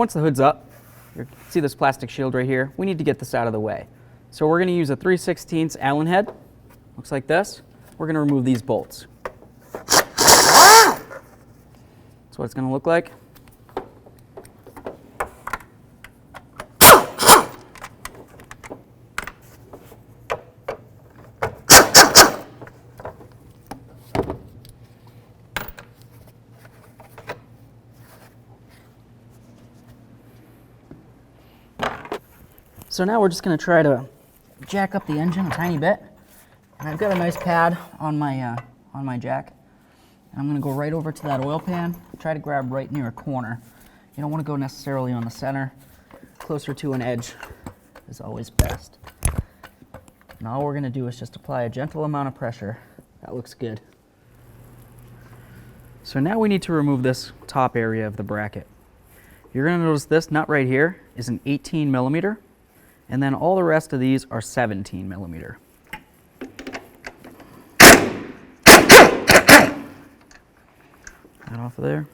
once the hood's up, you see this plastic shield right here, we need to get this out of the way. So we're going to use a 3/16 Allen head, looks like this. We're going to remove these bolts. That's what it's going to look like. So now we're just going to try to jack up the engine a tiny bit. And I've got a nice pad on my jack. And I'm going to go right over to that oil pan, try to grab right near a corner. You don't want to go necessarily on the center. Closer to an edge is always best. And all we're going to do is just apply a gentle amount of pressure. That looks good. So now we need to remove this top area of the bracket. You're going to notice this nut right here is an 18 millimeter. And then all the rest of these are 17 millimeter. That off of there.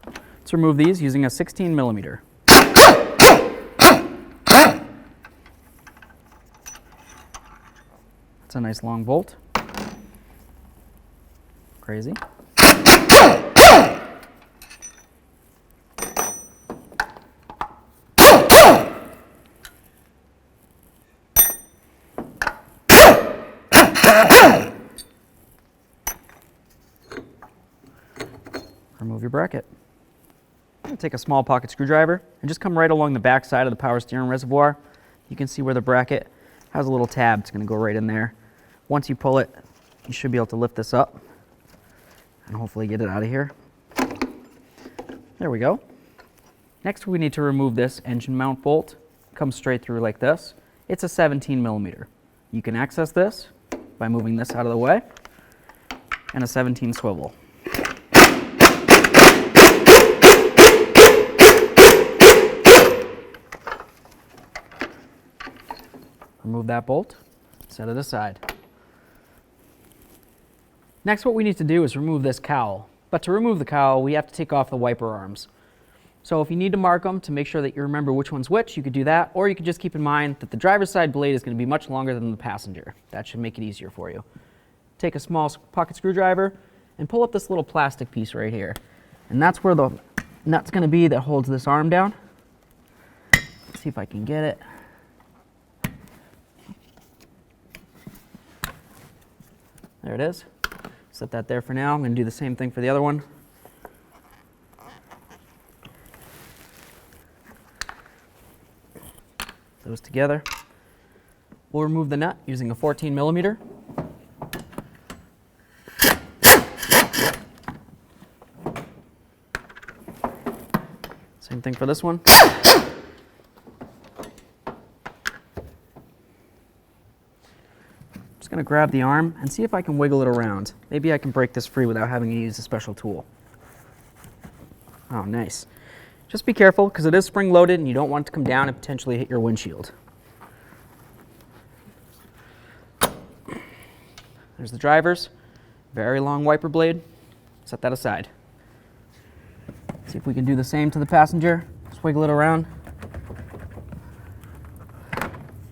Let's remove these using a 16 millimeter. That's a nice long bolt. Crazy. Remove your bracket. I'm going to take a small pocket screwdriver and just come right along the back side of the power steering reservoir. You can see where the bracket has a little tab. It's going to go right in there. Once you pull it, you should be able to lift this up and hopefully get it out of here. There we go. Next we need to remove this engine mount bolt. It comes straight through like this. It's a 17 millimeter. You can access this by moving this out of the way and a 17 swivel. Remove that bolt, set it aside. Next, what we need to do is remove this cowl. But to remove the cowl, we have to take off the wiper arms. So if you need to mark them to make sure that you remember which one's which, you could do that, or you could just keep in mind that the driver's side blade is going to be much longer than the passenger. That should make it easier for you. Take a small pocket screwdriver and pull up this little plastic piece right here. And that's where the nut's going to be that holds this arm down. Let's see if I can get it. There it is. Set that there for now. I'm going to do the same thing for the other one. Those together. We'll remove the nut using a 14 millimeter. Same thing for this one. I'm going to grab the arm and see if I can wiggle it around. Maybe I can break this free without having to use a special tool. Oh, nice. Just be careful because it is spring loaded and you don't want it to come down and potentially hit your windshield. There's the driver's. Very long wiper blade. Set that aside. See if we can do the same to the passenger. Just wiggle it around.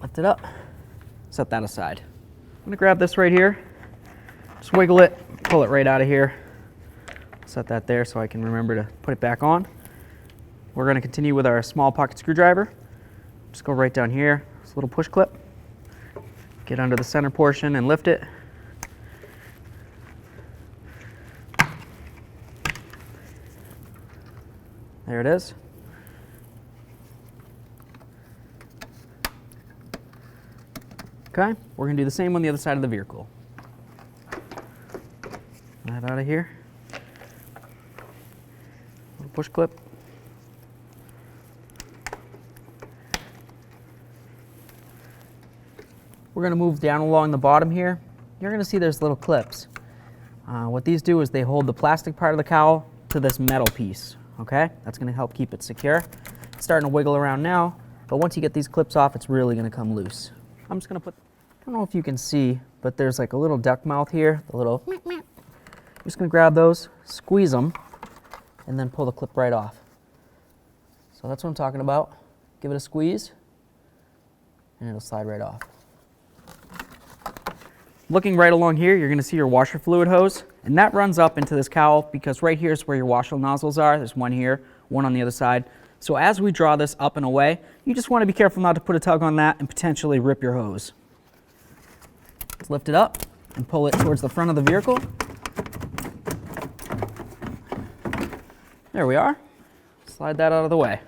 Lift it up. Set that aside. I'm going to grab this right here, just wiggle it, pull it right out of here, set that there so I can remember to put it back on. We're going to continue with our small pocket screwdriver. Just go right down here, this little push clip, get under the center portion and lift it. There it is. Okay, we're going to do the same on the other side of the vehicle. That out of here. Little push clip. We're going to move down along the bottom here. You're going to see there's little clips. What these do is they hold the plastic part of the cowl to this metal piece. Okay, that's going to help keep it secure. It's starting to wiggle around now, but once you get these clips off, it's really going to come loose. I'm just going to put, I don't know if you can see, but there's like a little duck mouth here, the little, I'm just going to grab those, squeeze them, and then pull the clip right off. So that's what I'm talking about. Give it a squeeze, and it'll slide right off. Looking right along here, you're going to see your washer fluid hose, and that runs up into this cowl because right here is where your washer nozzles are. There's one here, one on the other side. So as we draw this up and away, you just want to be careful not to put a tug on that and potentially rip your hose. Let's lift it up and pull it towards the front of the vehicle. There we are. Slide that out of the way.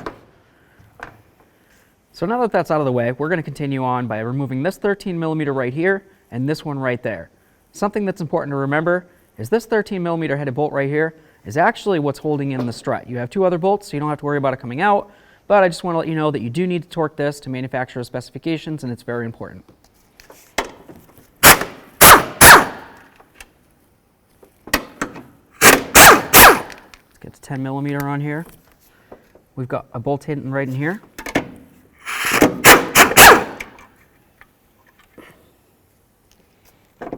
So now that that's out of the way, we're going to continue on by removing this 13mm right here and this one right there. Something that's important to remember is this 13mm headed bolt right here is actually what's holding in the strut. You have two other bolts, so you don't have to worry about it coming out, but I just want to let you know that you do need to torque this to manufacturer specifications, and it's very important. Let's get to 10mm on here. We've got a bolt hidden right in here.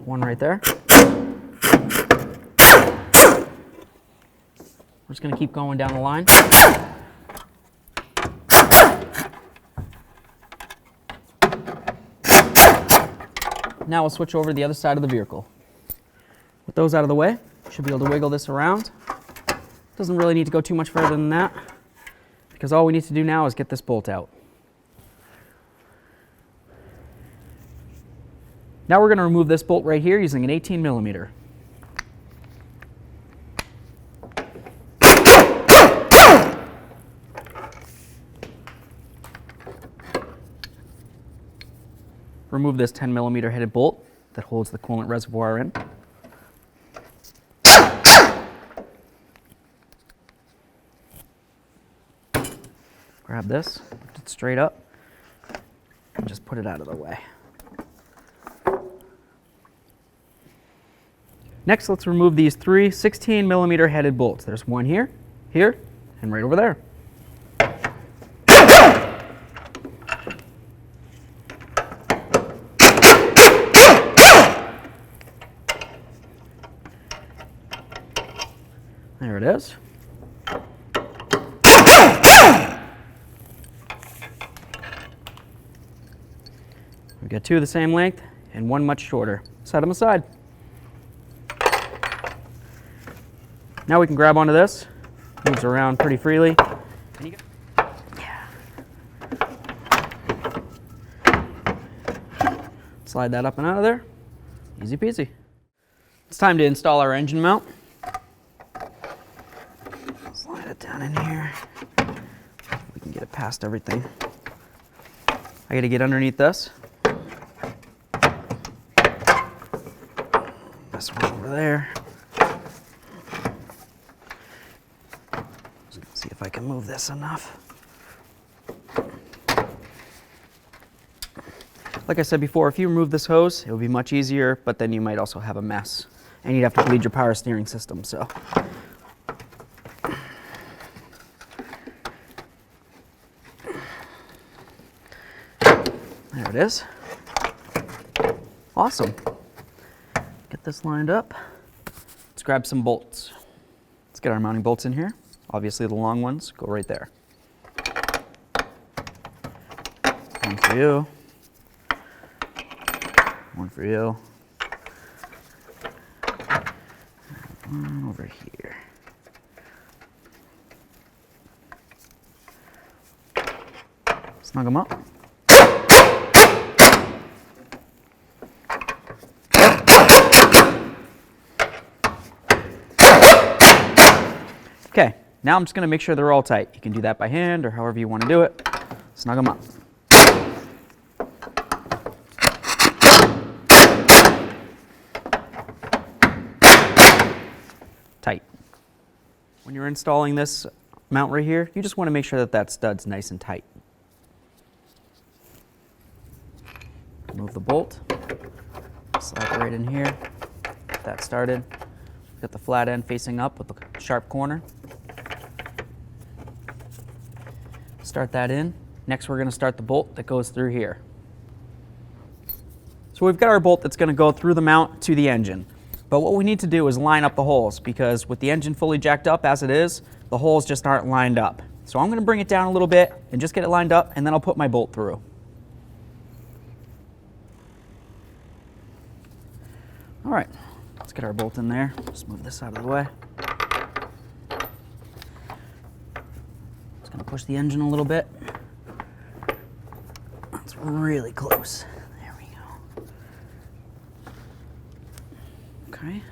One right there. We're just going to keep going down the line. Now we'll switch over to the other side of the vehicle. With those out of the way, you should be able to wiggle this around. Doesn't really need to go too much further than that, because all we need to do now is get this bolt out. Now we're going to remove this bolt right here using an 18mm. Remove this 10mm headed bolt that holds the coolant reservoir in. Grab this, lift it straight up, and just put it out of the way. Next, let's remove these three 16mm headed bolts. There's one here, here, and right over there. There it is. We've got two of the same length and one much shorter. Set them aside. Now we can grab onto this. Moves around pretty freely. Yeah. Slide that up and out of there. Easy peasy. It's time to install our engine mount. Slide it down in here. We can get it past everything. I got to get underneath this. This one over there. See if I can move this enough. Like I said before, if you remove this hose, it would be much easier, but then you might also have a mess. And you'd have to bleed your power steering system, so. There it is. Awesome. Get this lined up. Let's grab some bolts. Let's get our mounting bolts in here. Obviously the long ones go right there. One for you. One for you. One over here. Snug them up. Okay, now I'm just going to make sure they're all tight. You can do that by hand or however you want to do it. Snug them up. Tight. When you're installing this mount right here, you just want to make sure that that stud's nice and tight. Remove the bolt. Slide it right in here. Get that started. Got the flat end facing up with the sharp corner. Start that in. Next we're going to start the bolt that goes through here. So we've got our bolt that's going to go through the mount to the engine. But what we need to do is line up the holes, because with the engine fully jacked up as it is, the holes just aren't lined up. So I'm going to bring it down a little bit and just get it lined up, and then I'll put my bolt through. All right, let's get our bolt in there. Just move this out of the way. Just going to push the engine a little bit. That's really close. There we go. Okay.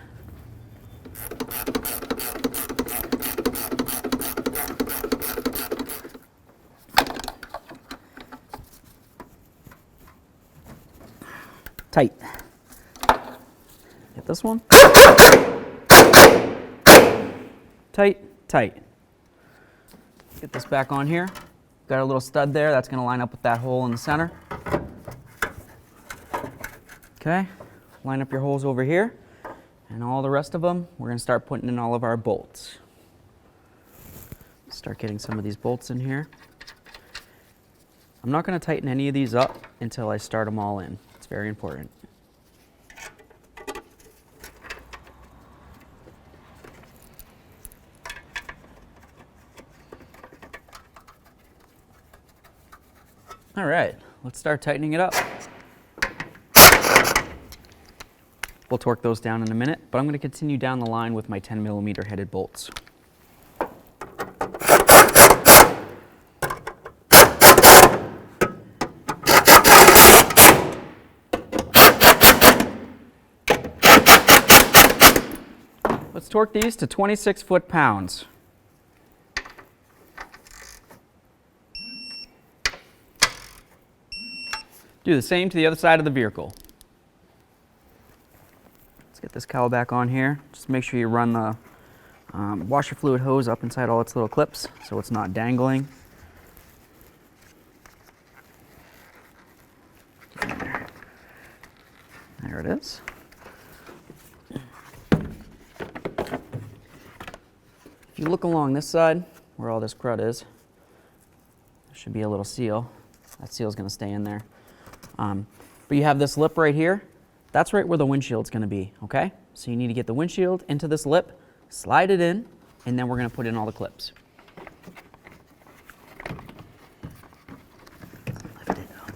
Tight. Get this one. Tight, tight. Get this back on here. Got a little stud there. That's going to line up with that hole in the center. Okay. Line up your holes over here. And all the rest of them, we're going to start putting in all of our bolts. Start getting some of these bolts in here. I'm not going to tighten any of these up until I start them all in. It's very important. All right, let's start tightening it up. We'll torque those down in a minute, but I'm going to continue down the line with my 10mm headed bolts. Let's torque these to 26 foot-pounds. Do the same to the other side of the vehicle. Let's get this cowl back on here. Just make sure you run the washer fluid hose up inside all its little clips so it's not dangling. There it is. If you look along this side, where all this crud is, there should be a little seal. That seal is going to stay in there. But you have this lip right here. That's right where the windshield's going to be, okay? So you need to get the windshield into this lip, slide it in, and then we're going to put in all the clips. Lift it up.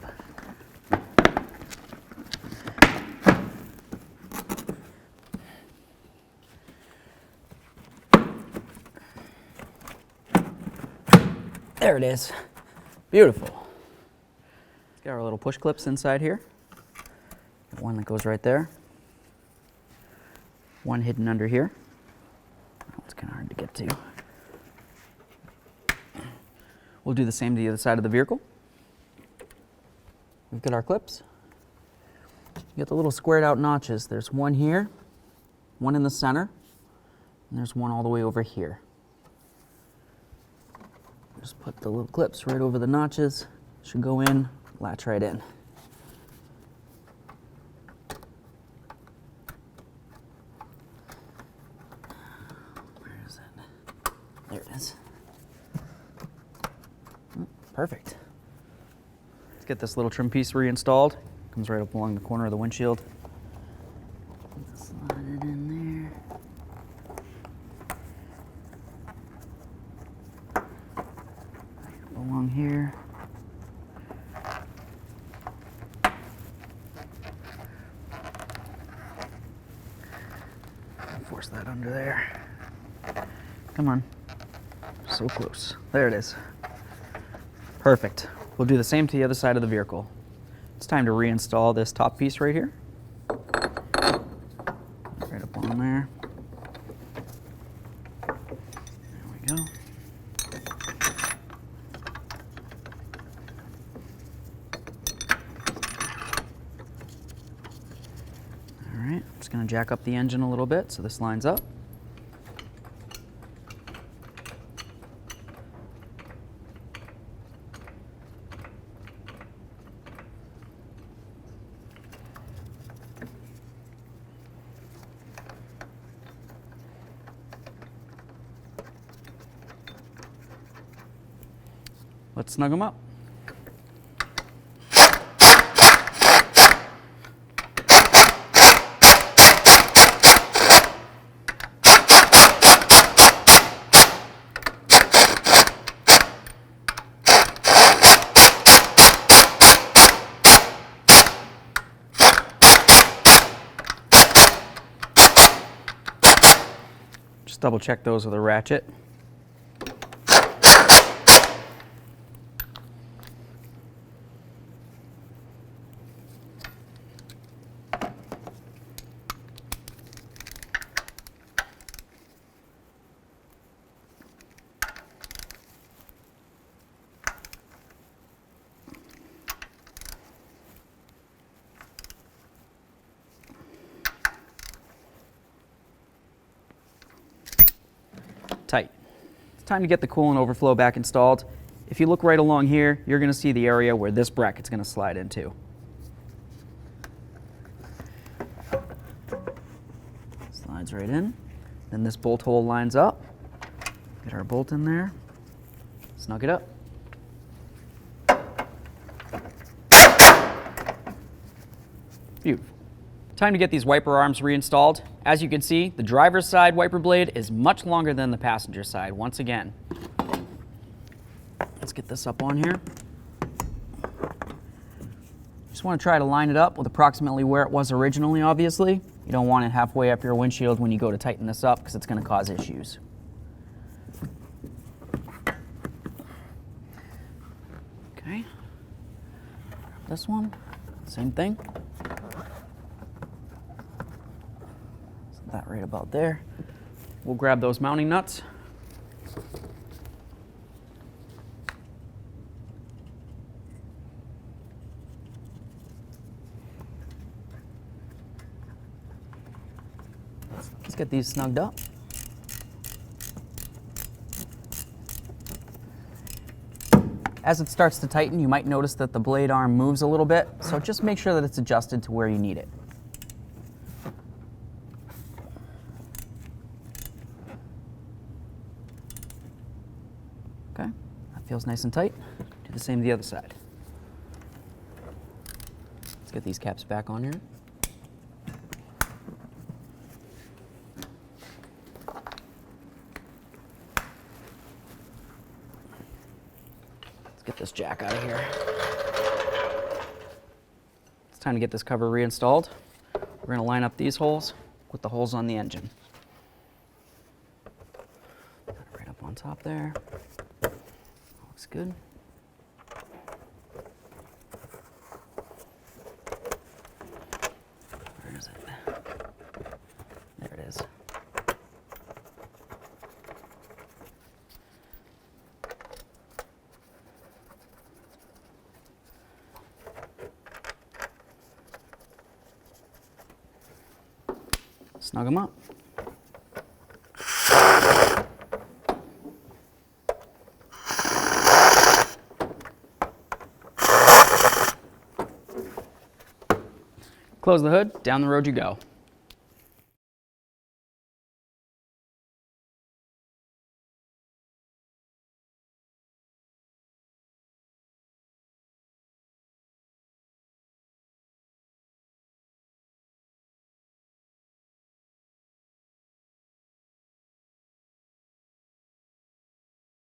There it is. Beautiful. Got our little push clips inside here. One that goes right there. One hidden under here. That one's kind of hard to get to. We'll do the same to the other side of the vehicle. We've got our clips. You get the little squared out notches. There's one here, one in the center, and there's one all the way over here. Just put the little clips right over the notches. Should go in. Latch right in. Where is it? There it is. Perfect. Let's get this little trim piece reinstalled. Comes right up along the corner of the windshield. Slide it in there. Right along here. Force that under there. Come on. So close. There it is. Perfect. We'll do the same to the other side of the vehicle. It's time to reinstall this top piece right here. Right up on there. There we go. Alright, I'm just going to jack up the engine a little bit so this lines up. Let's snug them up. double check those with a ratchet. Tight. It's time to get the coolant overflow back installed. If you look right along here, you're going to see the area where this bracket's going to slide into. Slides right in. Then this bolt hole lines up. Get our bolt in there. Snug it up. Beautiful. Time to get these wiper arms reinstalled. As you can see, the driver's side wiper blade is much longer than the passenger side once again. Let's get this up on here. Just want to try to line it up with approximately where it was originally, obviously. You don't want it halfway up your windshield when you go to tighten this up because it's going to cause issues. Okay. This one, same thing. That right about there. We'll grab those mounting nuts. Let's get these snugged up. As it starts to tighten, you might notice that the blade arm moves a little bit, so just make sure that it's adjusted to where you need it. Okay, that feels nice and tight. Do the same to the other side. Let's get these caps back on here. Let's get this jack out of here. It's time to get this cover reinstalled. We're going to line up these holes with the holes on the engine. Put it right up on top there. Looks good. Where is it? There it is. Snug them up. Close the hood, down the road you go.